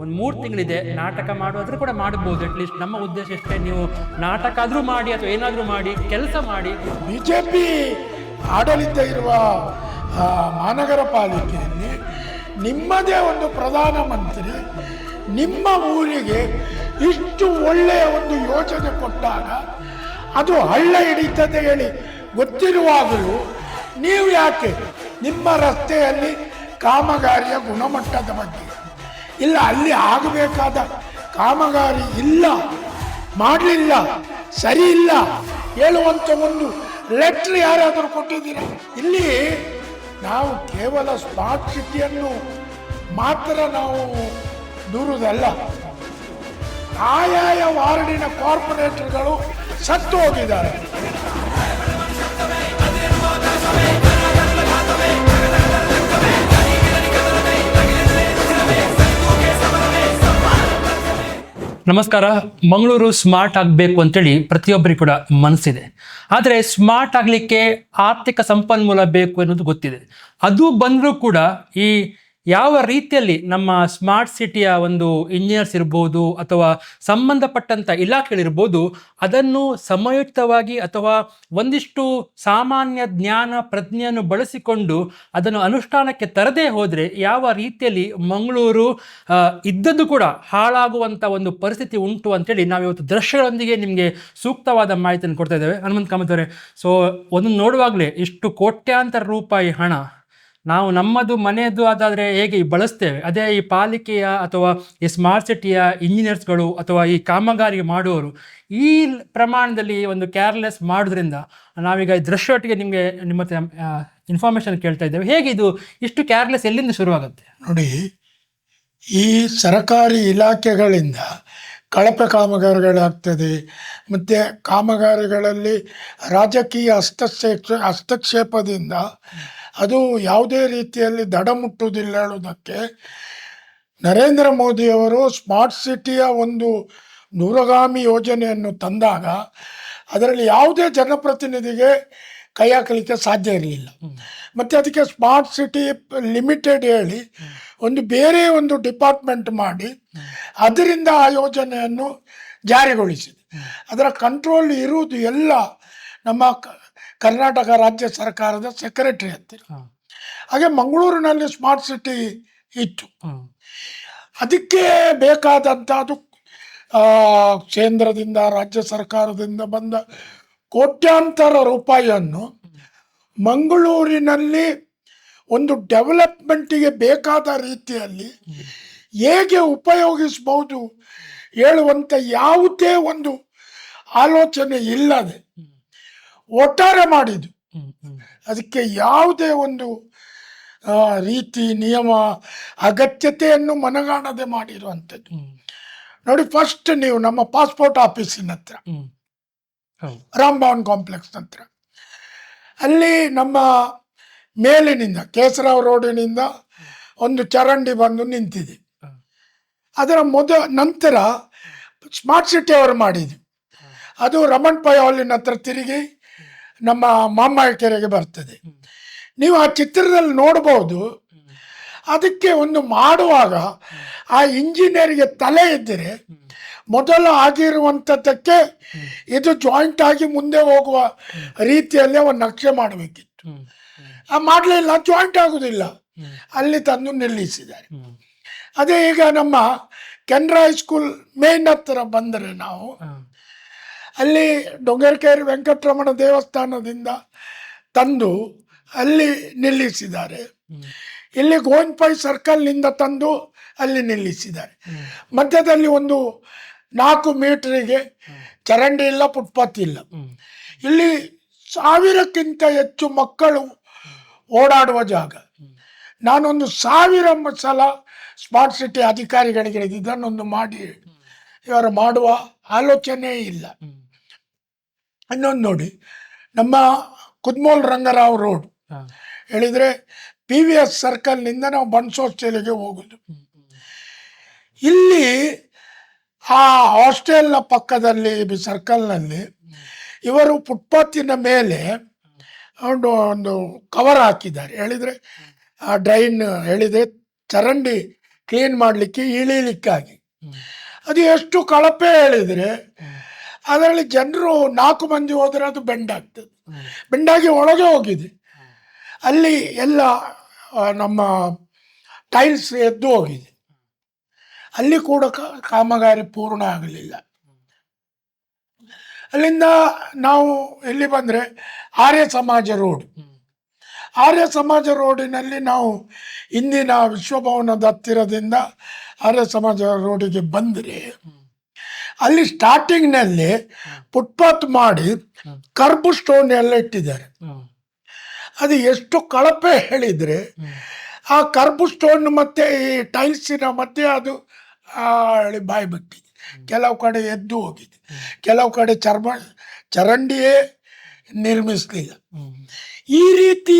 ಒಂದು 3 ತಿಂಗಳಿದೆ ನಾಟಕ ಮಾಡೋದ್ರೆ ಕೂಡ ಮಾಡಬಹುದು. ಅಟ್ಲೀಸ್ಟ್ ನಮ್ಮ ಉದ್ದೇಶ ಇಷ್ಟೇ, ನೀವು ನಾಟಕ ಆದರೂ ಮಾಡಿ ಅಥವಾ ಏನಾದರೂ ಮಾಡಿ, ಕೆಲಸ ಮಾಡಿ. ಬಿಜೆಪಿ ಆಡಳಿತ ಇರುವ ಮಹಾನಗರ ಪಾಲಿಕೆಯಲ್ಲಿ ನಿಮ್ಮದೇ ಒಂದು ಪ್ರಧಾನಮಂತ್ರಿ ನಿಮ್ಮ ಊರಿಗೆ ಇಷ್ಟು ಒಳ್ಳೆಯ ಒಂದು ಯೋಜನೆ ಕೊಟ್ಟಾಗ ಅದು ಹಳ್ಳ ಹಿಡಿತದೆ ಹೇಳಿ ಗೊತ್ತಿರುವಾಗಲೂ ನೀವು ಯಾಕೆ ನಿಮ್ಮ ರಸ್ತೆಯಲ್ಲಿ ಕಾಮಗಾರಿಯ ಗುಣಮಟ್ಟದ ಬಗ್ಗೆ ಇಲ್ಲ, ಅಲ್ಲಿ ಆಗಬೇಕಾದ ಕಾಮಗಾರಿ ಇಲ್ಲ, ಮಾಡಲಿಲ್ಲ, ಸರಿ ಇಲ್ಲ ಹೇಳುವಂಥ ಒಂದು ಲೆಟ್ರ್ ಯಾರಾದರೂ ಕೊಟ್ಟಿದ್ದೀರಾ? ಇಲ್ಲಿ ನಾವು ಕೇವಲ ಸ್ಮಾರ್ಟ್ ಸಿಟಿಯನ್ನು ಮಾತ್ರ ನಾವು ದೂರುವುದಲ್ಲ, ಆಯಾಯ ವಾರ್ಡಿನ ಕಾರ್ಪೊರೇಟರ್ಗಳು ಸತ್ತು ಹೋಗಿದ್ದಾರೆ. ನಮಸ್ಕಾರ. ಮಂಗಳೂರು ಸ್ಮಾರ್ಟ್ ಆಗಬೇಕು ಅಂತೇಳಿ ಪ್ರತಿಯೊಬ್ಬರಿಗೂ ಕೂಡ ಮನಸ್ಸಿದೆ. ಆದರೆ ಸ್ಮಾರ್ಟ್ ಆಗಲಿಕ್ಕೆ ಆರ್ಥಿಕ ಸಂಪನ್ಮೂಲ ಬೇಕು ಅನ್ನೋದು ಗೊತ್ತಿದೆ. ಅದು ಬಂದರೂ ಕೂಡ ಈ ಯಾವ ರೀತಿಯಲ್ಲಿ ನಮ್ಮ ಸ್ಮಾರ್ಟ್ ಸಿಟಿಯ ಒಂದು ಇಂಜಿನಿಯರ್ಸ್ ಇರ್ಬೋದು ಅಥವಾ ಸಂಬಂಧಪಟ್ಟಂಥ ಇಲಾಖೆಗಳಿರ್ಬೋದು ಅದನ್ನು ಸಮಯುಕ್ತವಾಗಿ ಅಥವಾ ಒಂದಿಷ್ಟು ಸಾಮಾನ್ಯ ಜ್ಞಾನ ಪ್ರಜ್ಞೆಯನ್ನು ಬಳಸಿಕೊಂಡು ಅದನ್ನು ಅನುಷ್ಠಾನಕ್ಕೆ ತರದೇ ಹೋದರೆ ಯಾವ ರೀತಿಯಲ್ಲಿ ಮಂಗಳೂರು ಇದ್ದದ್ದು ಕೂಡ ಹಾಳಾಗುವಂಥ ಒಂದು ಪರಿಸ್ಥಿತಿ ಉಂಟು ಅಂತೇಳಿ ನಾವಿವತ್ತು ದೃಶ್ಯಗಳೊಂದಿಗೆ ನಿಮಗೆ ಸೂಕ್ತವಾದ ಮಾಹಿತಿಯನ್ನು ಕೊಡ್ತಾ ಇದ್ದೇವೆ. ಹನುಮಂತ್ ಕಾಮತ್ ಅವರೇ, ಸೊ ಒಂದು ನೋಡುವಾಗಲೇ ಇಷ್ಟು ಕೋಟ್ಯಾಂತರ ರೂಪಾಯಿ ಹಣ ನಾವು ನಮ್ಮದು ಮನೆಯದು ಅದಾದರೆ ಹೇಗೆ ಬಳಸ್ತೇವೆ, ಅದೇ ಈ ಪಾಲಿಕೆಯ ಅಥವಾ ಈ ಸ್ಮಾರ್ಟ್ ಸಿಟಿಯ ಇಂಜಿನಿಯರ್ಸ್ಗಳು ಅಥವಾ ಈ ಕಾಮಗಾರಿ ಮಾಡುವವರು ಈ ಪ್ರಮಾಣದಲ್ಲಿ ಒಂದು ಕೇರ್ಲೆಸ್ ಮಾಡೋದ್ರಿಂದ ನಾವೀಗ ಈ ದೃಶ್ಯೊಟ್ಟಿಗೆ ನಿಮ್ಮ ಇನ್ಫಾರ್ಮೇಷನ್ ಕೇಳ್ತಾ ಇದ್ದೇವೆ. ಹೇಗೆ ಇದು ಇಷ್ಟು ಕೇರ್ಲೆಸ್ ಎಲ್ಲಿಂದ ಶುರುವಾಗುತ್ತೆ? ನೋಡಿ, ಈ ಸರಕಾರಿ ಇಲಾಖೆಗಳಿಂದ ಕಳಪೆ ಕಾಮಗಾರಿಗಳಾಗ್ತದೆ, ಮತ್ತು ಕಾಮಗಾರಿಗಳಲ್ಲಿ ರಾಜಕೀಯ ಹಸ್ತಕ್ಷೇಪದಿಂದ ಅದು ಯಾವುದೇ ರೀತಿಯಲ್ಲಿ ದಡ ಮುಟ್ಟುವುದಿಲ್ಲ ಹೇಳುವುದಕ್ಕೆ ನರೇಂದ್ರ ಮೋದಿಯವರು ಸ್ಮಾರ್ಟ್ ಸಿಟಿಯ ಒಂದು ದೂರಗಾಮಿ ಯೋಜನೆಯನ್ನು ತಂದಾಗ ಅದರಲ್ಲಿ ಯಾವುದೇ ಜನಪ್ರತಿನಿಧಿಗೆ ಕೈ ಹಾಕಲಿಕ್ಕೆ ಸಾಧ್ಯ ಇರಲಿಲ್ಲ. ಮತ್ತು ಅದಕ್ಕೆ ಸ್ಮಾರ್ಟ್ ಸಿಟಿ ಲಿಮಿಟೆಡ್ ಹೇಳಿ ಒಂದು ಬೇರೆ ಒಂದು ಡಿಪಾರ್ಟ್ಮೆಂಟ್ ಮಾಡಿ ಅದರಿಂದ ಆ ಯೋಜನೆಯನ್ನು ಜಾರಿಗೊಳಿಸಿದೆ. ಅದರ ಕಂಟ್ರೋಲ್ ಇರುವುದು ಎಲ್ಲ ನಮ್ಮ ಕರ್ನಾಟಕ ರಾಜ್ಯ ಸರ್ಕಾರದ ಸೆಕ್ರೆಟರಿ ಹತ್ತಿರ. ಹಾಗೆ ಮಂಗಳೂರಿನಲ್ಲಿ ಸ್ಮಾರ್ಟ್ ಸಿಟಿ ಇತ್ತು. ಅದಕ್ಕೆ ಬೇಕಾದಂಥ ಅದು ಕೇಂದ್ರದಿಂದ ರಾಜ್ಯ ಸರ್ಕಾರದಿಂದ ಬಂದ ಕೋಟ್ಯಾಂತರ ರೂಪಾಯಿಯನ್ನು ಮಂಗಳೂರಿನಲ್ಲಿ ಒಂದು ಡೆವಲಪ್ಮೆಂಟಿಗೆ ಬೇಕಾದ ರೀತಿಯಲ್ಲಿ ಹೇಗೆ ಉಪಯೋಗಿಸಬಹುದು ಹೇಳುವಂಥ ಯಾವುದೇ ಒಂದು ಆಲೋಚನೆ ಇಲ್ಲದೆ ಒಟ್ಟಾರೆ ಮಾಡಿದ್ದು. ಅದಕ್ಕೆ ಯಾವುದೇ ಒಂದು ರೀತಿ ನಿಯಮ ಅಗತ್ಯತೆಯನ್ನು ಮನಗಾಣದೆ ಮಾಡಿರುವಂಥದ್ದು. ನೋಡಿ, ಫಸ್ಟ್ ನೀವು ನಮ್ಮ ಪಾಸ್ಪೋರ್ಟ್ ಆಫೀಸಿನ ಹತ್ರ, ರಾಮ್ ಭವನ್ ಕಾಂಪ್ಲೆಕ್ಸ್ ಹತ್ರ, ಅಲ್ಲಿ ನಮ್ಮ ಮೇಲಿನಿಂದ ಕೇಸರಾವ್ ರೋಡಿನಿಂದ ಒಂದು ಚರಂಡಿ ಬಂದು ನಿಂತಿದೆ. ಅದರ ನಂತರ ಸ್ಮಾರ್ಟ್ ಸಿಟಿ ಅವರು ಮಾಡಿದ್ವಿ. ಅದು ರಮಣ್ ಪೈ ಹಾಲಿನ ಹತ್ರ ತಿರುಗಿ ನಮ್ಮ ಮಾಮಾಯ ಕೆರೆಗೆ ಬರ್ತದೆ. ನೀವು ಆ ಚಿತ್ರದಲ್ಲಿ ನೋಡ್ಬೋದು. ಅದಕ್ಕೆ ಒಂದು ಮಾಡುವಾಗ ಆ ಇಂಜಿನಿಯರ್ಗೆ ತಲೆ ಇದ್ದರೆ ಮೊದಲು ಆಗಿರುವಂಥದ್ದಕ್ಕೆ ಇದು ಜಾಯಿಂಟ್ ಆಗಿ ಮುಂದೆ ಹೋಗುವ ರೀತಿಯಲ್ಲಿ ಒಂದು ನಕ್ಷೆ ಮಾಡಬೇಕಿತ್ತು. ಮಾಡಲಿಲ್ಲ, ಜಾಯಿಂಟ್ ಆಗುವುದಿಲ್ಲ, ಅಲ್ಲಿ ತಂದು ನಿಲ್ಲಿಸಿದ್ದಾರೆ. ಅದೇ ಈಗ ನಮ್ಮ ಕೆನರಾ ಹೈಸ್ಕೂಲ್ ಮೇನ್ ಹತ್ತಿರ ಬಂದರೆ ನಾವು ಅಲ್ಲಿ ಡೊಂಗರ್ಕೇರಿ ವೆಂಕಟರಮಣ ದೇವಸ್ಥಾನದಿಂದ ತಂದು ಅಲ್ಲಿ ನಿಲ್ಲಿಸಿದ್ದಾರೆ. ಇಲ್ಲಿ ಗೋವಿಂದಪೈ ಸರ್ಕಲ್ನಿಂದ ತಂದು ಅಲ್ಲಿ ನಿಲ್ಲಿಸಿದ್ದಾರೆ. ಮಧ್ಯದಲ್ಲಿ ಒಂದು 4 ಮೀಟರಿಗೆ ಚರಂಡಿ ಇಲ್ಲ, ಫುಟ್ಪಾತ್ ಇಲ್ಲ. ಇಲ್ಲಿ 1000ಕ್ಕಿಂತ ಹೆಚ್ಚು ಮಕ್ಕಳು ಓಡಾಡುವ ಜಾಗ. ನಾನೊಂದು 1000 ಸಲ ಸ್ಮಾರ್ಟ್ ಸಿಟಿ ಅಧಿಕಾರಿಗಳಿಗೆ ಇದನ್ನೊಂದು ಮಾಡಿ, ಇವರು ಮಾಡುವ ಆಲೋಚನೆ ಇಲ್ಲ. ಇನ್ನೊಂದು ನೋಡಿ, ನಮ್ಮ ಕುದ್ಮೋಲ್ ರಂಗರಾವ್ ರೋಡ್ ಹೇಳಿದರೆ PVS ಸರ್ಕಲ್ನಿಂದ ನಾವು ಬನ್ಸೋಸ್ಟೇಲಿಗೆ ಹೋಗೋದು. ಇಲ್ಲಿ ಆ ಹಾಸ್ಟೆಲ್ನ ಪಕ್ಕದಲ್ಲಿ ಸರ್ಕಲ್ನಲ್ಲಿ ಇವರು ಫುಟ್ಪಾತಿನ ಮೇಲೆ ಒಂದು ಕವರ್ ಹಾಕಿದ್ದಾರೆ. ಹೇಳಿದರೆ ಆ ಡ್ರೈನ್ ಹೇಳಿದರೆ ಚರಂಡಿ ಕ್ಲೀನ್ ಮಾಡಲಿಕ್ಕೆ ಇಳಿಲಿಕ್ಕಾಗಿ. ಅದು ಎಷ್ಟು ಕಳಪೆ ಹೇಳಿದರೆ ಅದರಲ್ಲಿ ಜನರು 4 ಮಂದಿ ಹೋದರೆ ಅದು ಬೆಂಡಾಗ್ತದೆ. ಬೆಂಡಾಗಿ ಒಳಗೆ ಹೋಗಿದೆ. ಅಲ್ಲಿ ಎಲ್ಲ ನಮ್ಮ ಟೈಲ್ಸ್ ಎದ್ದು ಹೋಗಿದೆ. ಅಲ್ಲಿ ಕೂಡ ಕಾಮಗಾರಿ ಪೂರ್ಣ ಆಗಲಿಲ್ಲ. ಅಲ್ಲಿಂದ ನಾವು ಎಲ್ಲಿ ಬಂದರೆ ಆರ್ಯ ಸಮಾಜ ರೋಡ್. ಆರ್ಯ ಸಮಾಜ ರೋಡಿನಲ್ಲಿ ನಾವು ಇಂದಿನ ವಿಶ್ವಭವನದ ಹತ್ತಿರದಿಂದ ಆರ್ಯ ಸಮಾಜ ರೋಡಿಗೆ ಬಂದರೆ ಅಲ್ಲಿ ಸ್ಟಾರ್ಟಿಂಗ್ನಲ್ಲಿ ಫುಟ್ಪಾತ್ ಮಾಡಿ ಕರ್ಬ್ ಸ್ಟೋನ್ ಎಲ್ಲ ಇಟ್ಟಿದ್ದಾರೆ. ಅದು ಎಷ್ಟು ಕಳಪೆ ಹೇಳಿದರೆ ಆ ಕರ್ಬ್ ಸ್ಟೋನ್ ಮತ್ತು ಈ ಟೈಲ್ಸಿನ ಮಧ್ಯೆ ಅದು ಬಾಯಿ ಬಿಟ್ಟಿದೆ. ಕೆಲವು ಕಡೆ ಎದ್ದು ಹೋಗಿದೆ, ಕೆಲವು ಕಡೆ ಚರಂಡಿಯೇ ನಿರ್ಮಿಸಲಿಲ್ಲ. ಈ ರೀತಿ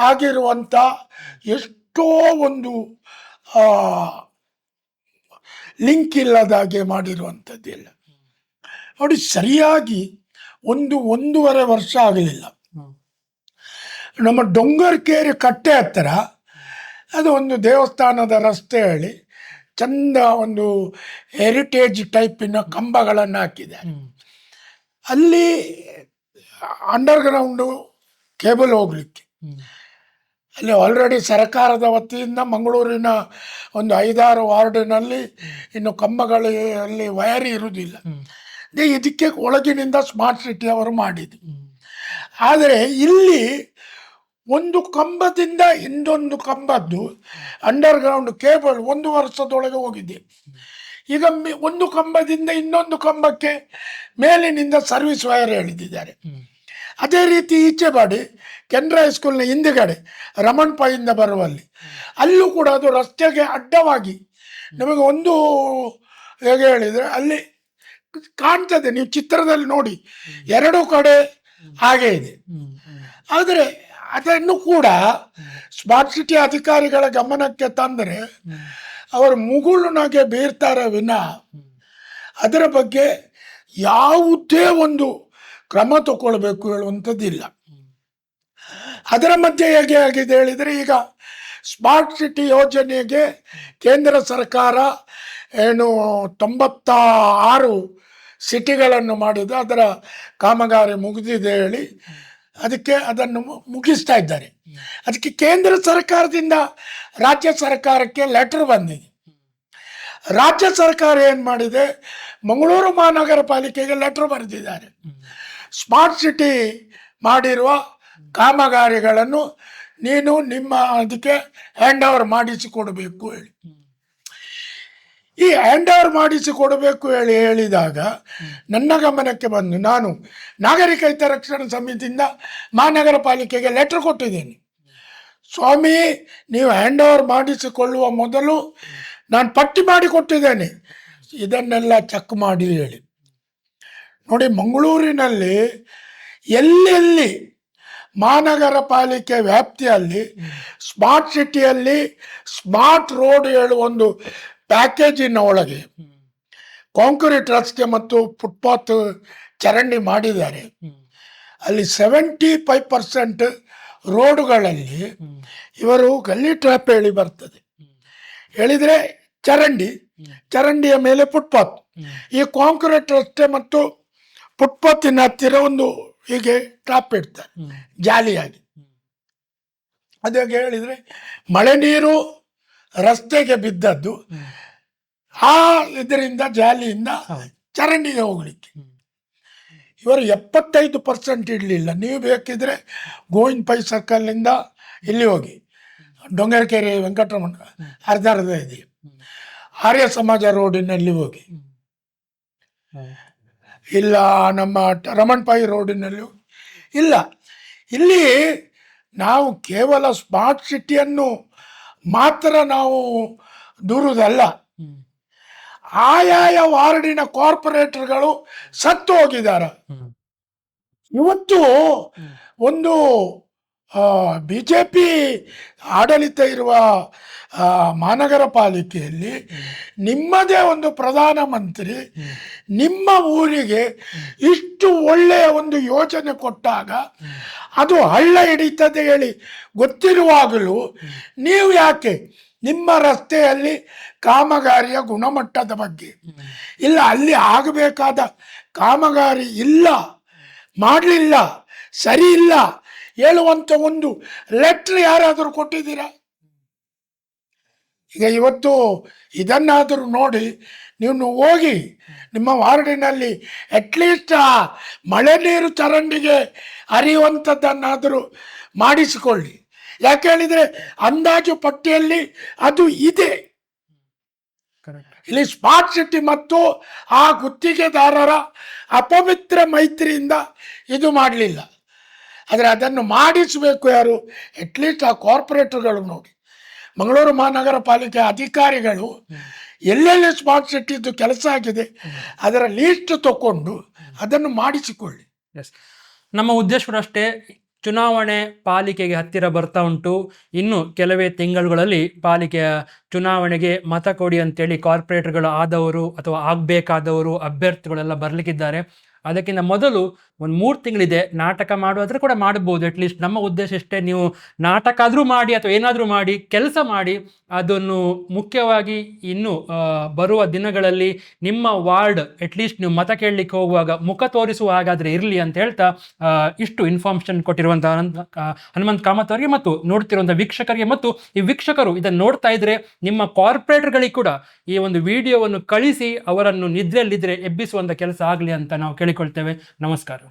ಆಗಿರುವಂಥ ಎಷ್ಟೋ ಒಂದು ಲಿಂಕ್ ಇಲ್ಲದಾಗೆ ಮಾಡಿರುವಂಥದ್ದಿಲ್ಲ ನೋಡಿ. ಸರಿಯಾಗಿ 1.5 ವರ್ಷ ಆಗಲಿಲ್ಲ. ನಮ್ಮ ಡೊಂಗರ್ಕೇರಿ ಕಟ್ಟೆ ಹತ್ತಿರ ಅದು ಒಂದು ದೇವಸ್ಥಾನದ ರಸ್ತೆ ಹೇಳಿ ಚಂದ ಒಂದು ಹೆರಿಟೇಜ್ ಟೈಪಿನ ಕಂಬಗಳನ್ನು ಹಾಕಿದ್ದಾರೆ. ಅಲ್ಲಿ ಅಂಡರ್ಗ್ರೌಂಡು ಕೇಬಲ್ ಹೋಗ್ಲಿಕ್ಕೆ ಅಲ್ಲಿ ಆಲ್ರೆಡಿ ಸರ್ಕಾರದ ವತಿಯಿಂದ ಮಂಗಳೂರಿನ ಒಂದು 5-6 ವಾರ್ಡಿನಲ್ಲಿ ಇನ್ನು ಕಂಬಗಳು ಅಲ್ಲಿ ವಯರ್ ಇರುವುದಿಲ್ಲ. ಇದಕ್ಕೆ ಒಳಗಿನಿಂದ ಸ್ಮಾರ್ಟ್ ಸಿಟಿ ಅವರು ಮಾಡಿದ್ರು. ಆದರೆ ಇಲ್ಲಿ ಒಂದು ಕಂಬದಿಂದ ಇನ್ನೊಂದು ಕಂಬದ್ದು ಅಂಡರ್ಗ್ರೌಂಡ್ ಕೇಬಲ್ 1 ವರ್ಷದೊಳಗೆ ಹೋಗಿದೆ. ಈಗ ಒಂದು ಕಂಬದಿಂದ ಇನ್ನೊಂದು ಕಂಬಕ್ಕೆ ಮೇಲಿನಿಂದ ಸರ್ವಿಸ್ ವೈರ್ ಎಳೆದಿದ್ದಾರೆ. ಅದೇ ರೀತಿ ಈಚೆ ಬಾಡಿ ಕೆನರಾ ಹೈಸ್ಕೂಲ್ನ ಹಿಂದುಗಡೆ ರಮಣ್ ಪೈಯಿಂದ ಬರುವಲ್ಲಿ ಅಲ್ಲೂ ಕೂಡ ಅದು ರಸ್ತೆಗೆ ಅಡ್ಡವಾಗಿ ನಮಗೆ ಒಂದು ಹೇಗೆ ಹೇಳಿದರೆ ಅಲ್ಲಿ ಕಾಣ್ತದೆ, ನೀವು ಚಿತ್ರದಲ್ಲಿ ನೋಡಿ 2 ಕಡೆ ಹಾಗೆ ಇದೆ. ಆದರೆ ಅದನ್ನು ಕೂಡ ಸ್ಮಾರ್ಟ್ ಸಿಟಿ ಅಧಿಕಾರಿಗಳ ಗಮನಕ್ಕೆ ತಂದರೆ ಅವರು ಮುಗುಳುನಾಗೆ ಬೀರ್ತಾರೆ ವಿನ ಅದರ ಬಗ್ಗೆ ಯಾವುದೇ ಒಂದು ಕ್ರಮ ತಗೊಳ್ಬೇಕು ಹೇಳುವಂಥದ್ದಿಲ್ಲ. ಅದರ ಮಧ್ಯೆ ಹೇಗೆ ಆಗಿದೆ ಹೇಳಿದರೆ, ಈಗ ಸ್ಮಾರ್ಟ್ ಸಿಟಿ ಯೋಜನೆಗೆ ಕೇಂದ್ರ ಸರ್ಕಾರ ಏನು 96 ಸಿಟಿಗಳನ್ನು ಮಾಡಿದ್ದು, ಅದರ ಕಾಮಗಾರಿ ಮುಗಿದಿದೆ ಹೇಳಿ ಅದಕ್ಕೆ ಅದನ್ನು ಮುಗಿಸ್ತಾ ಇದ್ದಾರೆ. ಅದಕ್ಕೆ ಕೇಂದ್ರ ಸರ್ಕಾರದಿಂದ ರಾಜ್ಯ ಸರ್ಕಾರಕ್ಕೆ ಲೆಟರ್ ಬಂದಿದೆ. ರಾಜ್ಯ ಸರ್ಕಾರ ಏನು ಮಾಡಿದೆ, ಮಂಗಳೂರು ಮಹಾನಗರ ಪಾಲಿಕೆಗೆ ಲೆಟರ್ ಬರೆದಿದ್ದಾರೆ. ಸ್ಮಾರ್ಟ್ ಸಿಟಿ ಮಾಡಿರುವ ಕಾಮಗಾರಿಗಳನ್ನು ನೀನು ನಿಮ್ಮ ಅದಕ್ಕೆ ಹ್ಯಾಂಡ್ ಓವರ್ ಮಾಡಿಸಿಕೊಡಬೇಕು ಹೇಳಿ. ಈ ಹ್ಯಾಂಡ್ ಓವರ್ ಮಾಡಿಸಿಕೊಡಬೇಕು ಹೇಳಿದಾಗ ನನ್ನ ಗಮನಕ್ಕೆ ಬಂದು ನಾನು ನಾಗರಿಕ ಹಿತರಕ್ಷಣಾ ಸಮಿತಿಯಿಂದ ಮಹಾನಗರ ಪಾಲಿಕೆಗೆ ಲೆಟರ್ ಕೊಟ್ಟಿದ್ದೇನೆ. ಸ್ವಾಮಿ, ನೀವು ಹ್ಯಾಂಡ್ ಓವರ್ ಮಾಡಿಸಿಕೊಳ್ಳುವ ಮೊದಲು ನಾನು ಪಟ್ಟಿ ಮಾಡಿ ಕೊಟ್ಟಿದ್ದೇನೆ, ಇದನ್ನೆಲ್ಲ ಚೆಕ್ ಮಾಡಿ ಹೇಳಿ. ನೋಡಿ, ಮಂಗಳೂರಿನಲ್ಲಿ ಎಲ್ಲೆಲ್ಲಿ ಮಹಾನಗರ ಪಾಲಿಕೆ ವ್ಯಾಪ್ತಿಯಲ್ಲಿ ಸ್ಮಾರ್ಟ್ ಸಿಟಿಯಲ್ಲಿ ಸ್ಮಾರ್ಟ್ ರೋಡ್ ಹೇಳುವ ಒಂದು ಪ್ಯಾಕೇಜಿನ ಒಳಗೆ ಕಾಂಕ್ರೀಟ್ ರಸ್ತೆ ಮತ್ತು ಫುಟ್ಪಾತ್ ಚರಂಡಿ ಮಾಡಿದ್ದಾರೆ. ಅಲ್ಲಿ 75% ರೋಡುಗಳಲ್ಲಿ ಇವರು ಗಲ್ಲಿ ಟ್ರ್ಯಾಪ್ ಹೇಳಿ ಬರ್ತದೆ. ಹೇಳಿದರೆ ಚರಂಡಿಯ ಮೇಲೆ ಫುಟ್ಪಾತ್, ಈ ಕಾಂಕ್ರೀಟ್ ರಸ್ತೆ ಮತ್ತು ಫುಟ್ಪಾತಿನ ಹತ್ತಿರ ಒಂದು ಹೀಗೆ ಟ್ರಾಪ್ ಇಡ್ತಾರೆ ಜಾಲಿಯಾಗಿ. ಅದಾಗಿ ಹೇಳಿದರೆ ಮಳೆ ನೀರು ರಸ್ತೆಗೆ ಬಿದ್ದದ್ದು ಆ ಇದರಿಂದ ಜಾಲಿಯಿಂದ ಚರಂಡಿಗೆ ಹೋಗ್ಲಿಕ್ಕೆ. ಇವರು 75% ಇಡಲಿಲ್ಲ. ನೀವು ಬೇಕಿದ್ರೆ ಗೋವಿಂದ ಪೈ ಸರ್ಕಲ್ನಿಂದ ಇಲ್ಲಿ ಹೋಗಿ ಡೊಂಗರಕೆರೆ ವೆಂಕಟರಮಣ ಅರ್ಧ ಇದೆ, ಆರ್ಯ ಸಮಾಜ ರೋಡಿನಲ್ಲಿ ಹೋಗಿ, ಇಲ್ಲ ನಮ್ಮ ರಮಣ್ ಪೈ ರೋಡಿನಲ್ಲಿ ಇಲ್ಲ. ಇಲ್ಲಿ ನಾವು ಕೇವಲ ಸ್ಮಾರ್ಟ್ ಸಿಟಿಯನ್ನು ಮಾತ್ರ ನಾವು ದೂರುವುದಲ್ಲ, ಆಯಾಯ ವಾರ್ಡಿನ ಕಾರ್ಪೊರೇಟರ್ಗಳು ಸತ್ತು ಹೋಗಿದ್ದಾರೆ. ಇವತ್ತು ಒಂದು BJP ಆಡಳಿತ ಇರುವ ಮಹಾನಗರ ಪಾಲಿಕೆಯಲ್ಲಿ ನಿಮ್ಮದೇ ಒಂದು ಪ್ರಧಾನಮಂತ್ರಿ ನಿಮ್ಮ ಊರಿಗೆ ಇಷ್ಟು ಒಳ್ಳೆಯ ಒಂದು ಯೋಜನೆ ಕೊಟ್ಟಾಗ ಅದು ಹಳ್ಳ ಹಿಡಿತದೆ ಹೇಳಿ ಗೊತ್ತಿರುವಾಗಲೂ ನೀವು ಯಾಕೆ ನಿಮ್ಮ ರಸ್ತೆಯಲ್ಲಿ ಕಾಮಗಾರಿಯ ಗುಣಮಟ್ಟದ ಬಗ್ಗೆ, ಇಲ್ಲ ಅಲ್ಲಿ ಆಗಬೇಕಾದ ಕಾಮಗಾರಿ ಇಲ್ಲ, ಮಾಡಲಿಲ್ಲ, ಸರಿ ಇಲ್ಲ ಹೇಳುವಂಥ ಒಂದು ಲೆಟ್ರ್ ಯಾರಾದರೂ ಕೊಟ್ಟಿದ್ದೀರಾ? ಈಗ ಇವತ್ತು ಇದನ್ನಾದರೂ ನೋಡಿ ನೀವು ಹೋಗಿ ನಿಮ್ಮ ವಾರ್ಡಿನಲ್ಲಿ ಅಟ್ಲೀಸ್ಟ್ ಆ ಮಳೆ ನೀರು ಚರಂಡಿಗೆ ಹರಿಯುವಂಥದ್ದನ್ನಾದರೂ ಮಾಡಿಸಿಕೊಳ್ಳಿ. ಯಾಕೆ ಹೇಳಿದರೆ ಅಂದಾಜು ಪಟ್ಟಿಯಲ್ಲಿ ಅದು ಇದೆ. ಇಲ್ಲಿ ಸ್ಮಾರ್ಟ್ ಸಿಟಿ ಮತ್ತು ಆ ಗುತ್ತಿಗೆದಾರರ ಅಪವಿತ್ರ ಮೈತ್ರಿಯಿಂದ ಇದು ಮಾಡಲಿಲ್ಲ. ಆದರೆ ಅದನ್ನು ಮಾಡಿಸಬೇಕು ಯಾರು? ಅಟ್ಲೀಸ್ಟ್ ಆ ಕಾರ್ಪೊರೇಟರ್ಗಳು ನೋಡಿ, ಮಂಗಳೂರು ಮಹಾನಗರ ಪಾಲಿಕೆ ಅಧಿಕಾರಿಗಳು ಎಲ್ಲೆಲ್ಲಿ ಸ್ಮಾರ್ಟ್ ಸಿಟಿದು ಕೆಲಸ ಆಗಿದೆ ಅದರ ಲೀಸ್ಟ್ ತಗೊಂಡು ಅದನ್ನು ಮಾಡಿಸಿಕೊಳ್ಳಿ. ಎಸ್, ನಮ್ಮ ಉದ್ದೇಶ ಕೂಡ ಅಷ್ಟೇ. ಚುನಾವಣೆ ಪಾಲಿಕೆಗೆ ಹತ್ತಿರ ಬರ್ತಾ ಉಂಟು. ಇನ್ನು ಕೆಲವೇ ತಿಂಗಳುಗಳಲ್ಲಿ ಪಾಲಿಕೆಯ ಚುನಾವಣೆಗೆ ಮತ ಕೊಡಿ ಅಂತೇಳಿ ಕಾರ್ಪೊರೇಟರ್ಗಳು ಆದವರು ಅಥವಾ ಆಗಬೇಕಾದವರು ಅಭ್ಯರ್ಥಿಗಳೆಲ್ಲ ಬರಲಿಕ್ಕಿದ್ದಾರೆ. ಅದಕ್ಕಿಂತ ಮೊದಲು ಒಂದು 3 ತಿಂಗಳಿದೆ. ನಾಟಕ ಮಾಡೋದ್ರೆ ಕೂಡ ಮಾಡ್ಬೋದು. ಅಟ್ಲೀಸ್ಟ್ ನಮ್ಮ ಉದ್ದೇಶ ಇಷ್ಟೇ, ನೀವು ನಾಟಕ ಆದರೂ ಮಾಡಿ ಅಥವಾ ಏನಾದರೂ ಮಾಡಿ ಕೆಲಸ ಮಾಡಿ. ಅದನ್ನು ಮುಖ್ಯವಾಗಿ ಇನ್ನು ಬರುವ ದಿನಗಳಲ್ಲಿ ನಿಮ್ಮ ವಾರ್ಡ್ ಅಟ್ಲೀಸ್ಟ್ ನೀವು ಮತ ಕೇಳಲಿಕ್ಕೆ ಹೋಗುವಾಗ ಮುಖ ತೋರಿಸುವ ಹಾಗಾದರೆ ಇರಲಿ ಅಂತ ಹೇಳ್ತಾ ಇಷ್ಟು ಇನ್ಫಾರ್ಮೇಷನ್ ಕೊಟ್ಟಿರುವಂಥ ಹನುಮಂತ್ ಕಾಮತ್ ಅವರಿಗೆ ಮತ್ತು ನೋಡ್ತಿರುವಂಥ ವೀಕ್ಷಕರಿಗೆ, ಮತ್ತು ಈ ವೀಕ್ಷಕರು ಇದನ್ನು ನೋಡ್ತಾ ಇದ್ರೆ ನಿಮ್ಮ ಕಾರ್ಪೊರೇಟರ್ಗಳಿಗೆ ಕೂಡ ಈ ಒಂದು ವಿಡಿಯೋವನ್ನು ಕಳಿಸಿ ಅವರನ್ನು ನಿದ್ರೆಯಲ್ಲಿದ್ದರೆ ಎಬ್ಬಿಸುವಂಥ ಕೆಲಸ ಆಗಲಿ ಅಂತ ನಾವು ಕೇಳಿಕೊಳ್ತೇವೆ. ನಮಸ್ಕಾರ.